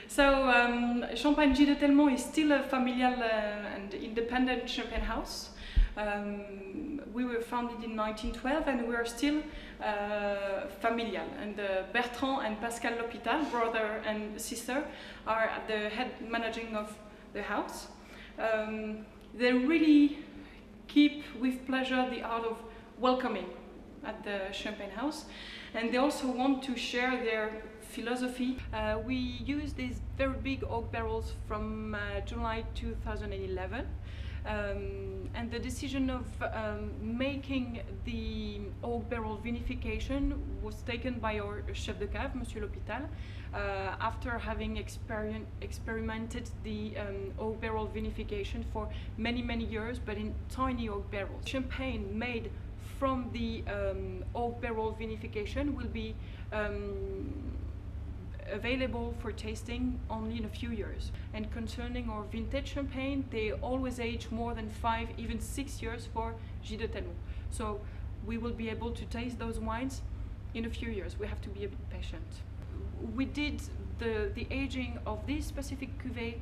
So Champagne Gilles de Telmont is still a familial and independent champagne house. We were founded in 1912 and we are still familial. And Bertrand and Pascal L'Hôpital, brother and sister, are at the head managing of the house. They really keep with pleasure the art of welcoming at the champagne house, and they also want to share their philosophy. We use these very big oak barrels from July 2011, and the decision of making the oak barrel vinification was taken by our chef de cave, Monsieur L'Hôpital, after having experimented the oak barrel vinification for many years, but in tiny oak barrels. Champagne made from the oak barrel vinification will be available for tasting only in a few years. And concerning our vintage champagne, they always age more than 5, even 6 years for Gilles de Telmont. So we will be able to taste those wines in a few years. We have to be a bit patient. We did the aging of this specific cuvée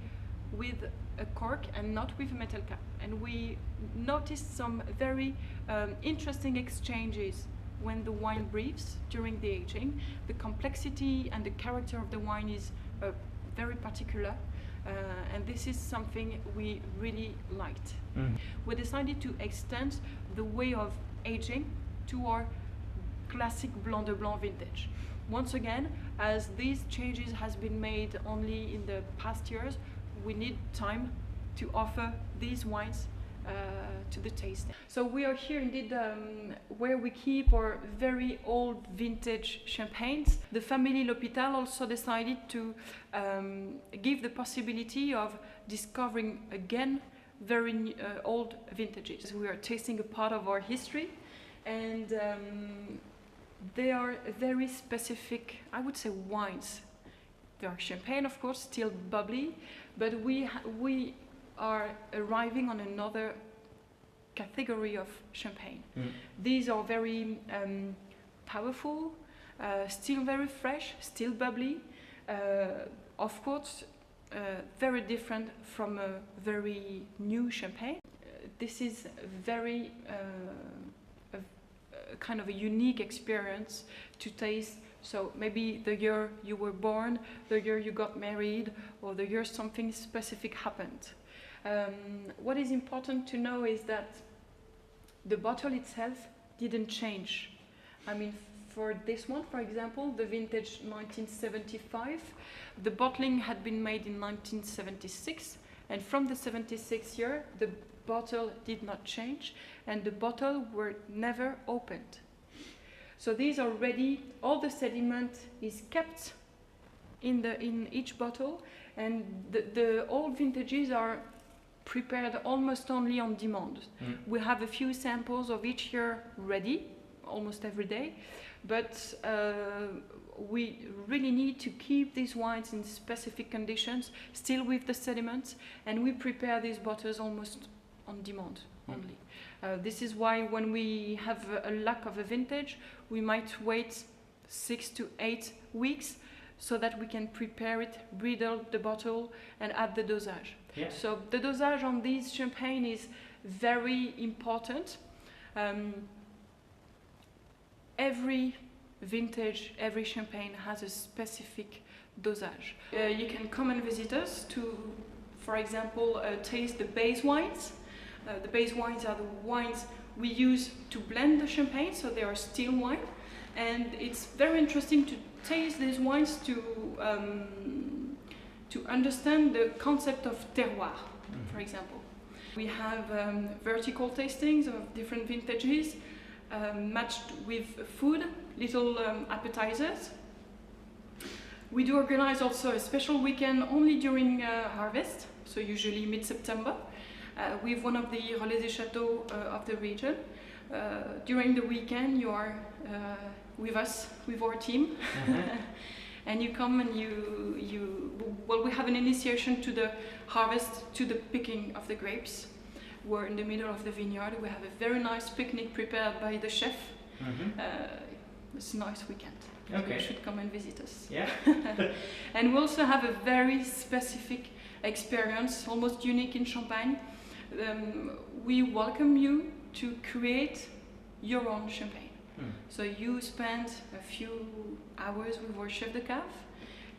with a cork and not with a metal cap. And we noticed some very interesting exchanges when the wine breathes during the aging. The complexity and the character of the wine is very particular, and this is something we really liked. We decided to extend the way of aging to our classic Blanc de Blanc vintage. Once again, as these changes has been made only in the past years, we need time to offer these wines to the taste. So we are here indeed where we keep our very old vintage champagnes. The family L'Hôpital also decided to give the possibility of discovering again very old vintages. We are tasting a part of our history, and they are very specific, I would say, wines. They are champagne, of course, still bubbly, but we are arriving on another category of champagne. These are very powerful, still very fresh, still bubbly, of course very different from a very new champagne. This is very a kind of a unique experience to taste. So maybe the year you were born, the year you got married, or the year something specific happened. What is important to know is that the bottle itself didn't change. I mean, for this one, for example, the vintage 1975, the bottling had been made in 1976, and from the 76 year, the bottle did not change, and the bottle were never opened. So these are ready, all the sediment is kept in each bottle, and the old vintages are prepared almost only on demand. We have a few samples of each year ready, almost every day, but we really need to keep these wines in specific conditions, still with the sediments, and we prepare these bottles almost on demand only. This is why when we have a lack of a vintage, we might wait 6 to 8 weeks so that we can prepare it, bridle the bottle, and add the dosage. Yeah. So the dosage on this champagne is very important. Every vintage, every champagne has a specific dosage. You can come and visit us to, for example, taste the base wines. The base wines are the wines we use to blend the champagne, so they are still wine. And it's very interesting to taste these wines to understand the concept of terroir, for example. We have vertical tastings of different vintages, matched with food, little appetizers. We do organize also a special weekend only during harvest, so usually mid-September, with one of the relais des châteaux of the region. During the weekend you are with us, with our team, and you come and well, we have an initiation to the harvest, to the picking of the grapes. We're in the middle of the vineyard. We have a very nice picnic prepared by the chef, it's a nice weekend. Okay. You should come and visit us. Yeah. And we also have a very specific experience, almost unique in Champagne. We welcome you to create your own champagne. So you spend a few hours with our chef de cave,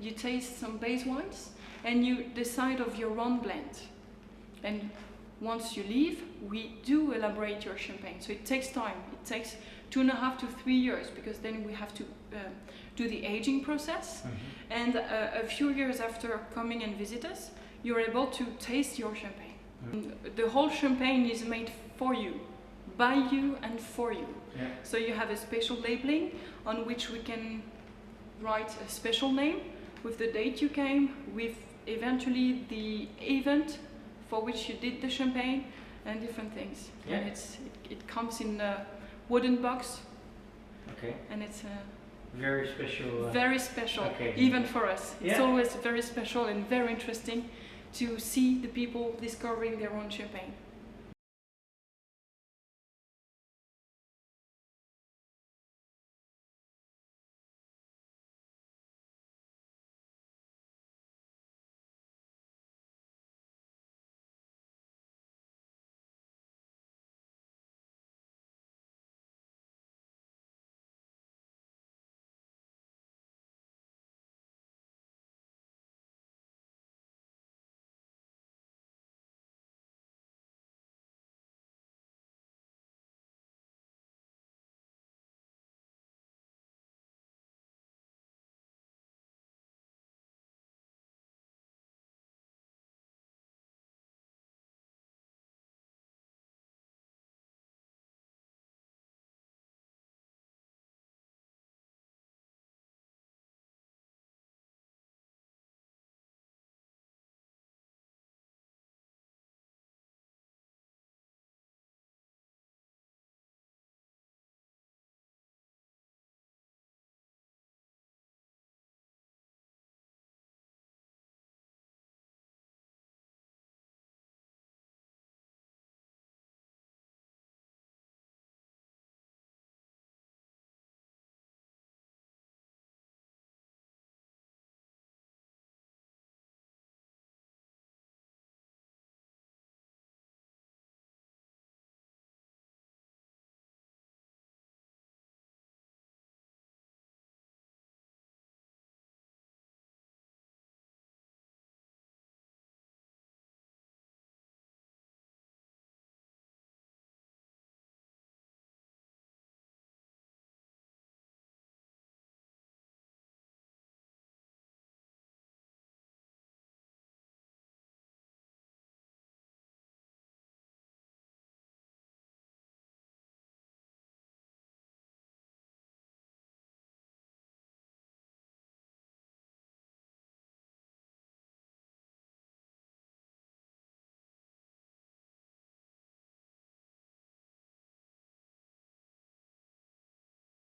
you taste some base wines, and you decide of your own blend. And once you leave, we do elaborate your champagne. So it takes time. It takes 2.5 to 3 years, because then we have to do the aging process. And a few years after coming and visit us, you're able to taste your champagne. The whole champagne is made for you, by you and for you. Yeah. So you have a special labeling on which we can write a special name with the date you came, with eventually the event for which you did the champagne, and different things. Yeah. And it comes in a wooden box. Okay. And it's very special. Very special, okay. even for us. Yeah. It's always very special and very interesting to see the people discovering their own champagne.